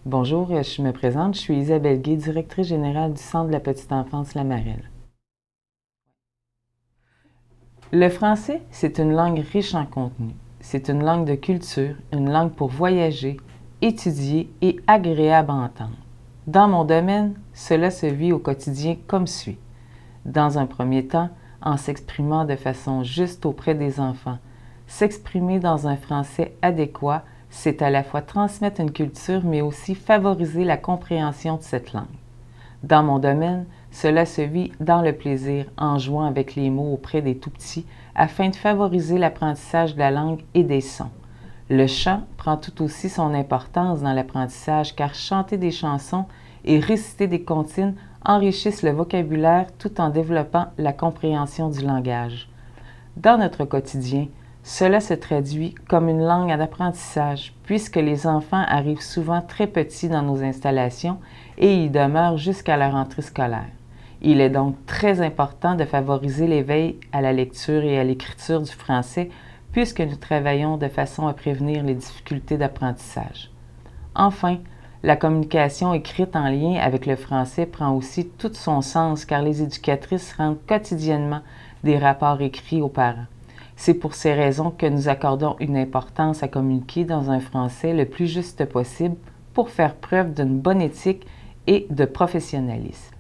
Bonjour, je me présente, je suis Isabelle Guay, directrice générale du Centre de la petite enfance La Marelle. Le français, c'est une langue riche en contenu. C'est une langue de culture, une langue pour voyager, étudier et agréable à entendre. Dans mon domaine, cela se vit au quotidien comme suit. Dans un premier temps, en s'exprimant de façon juste auprès des enfants. S'exprimer dans un français adéquat, c'est à la fois transmettre une culture, mais aussi favoriser la compréhension de cette langue. Dans mon domaine, cela se vit dans le plaisir, en jouant avec les mots auprès des tout-petits, afin de favoriser l'apprentissage de la langue et des sons. Le chant prend tout aussi son importance dans l'apprentissage, car chanter des chansons et réciter des comptines enrichissent le vocabulaire tout en développant la compréhension du langage. Dans notre quotidien, cela se traduit comme une langue d'apprentissage, puisque les enfants arrivent souvent très petits dans nos installations et y demeurent jusqu'à leur entrée scolaire. Il est donc très important de favoriser l'éveil à la lecture et à l'écriture du français, puisque nous travaillons de façon à prévenir les difficultés d'apprentissage. Enfin, la communication écrite en lien avec le français prend aussi tout son sens, car les éducatrices rendent quotidiennement des rapports écrits aux parents. C'est pour ces raisons que nous accordons une importance à communiquer dans un français le plus juste possible pour faire preuve d'une bonne éthique et de professionnalisme.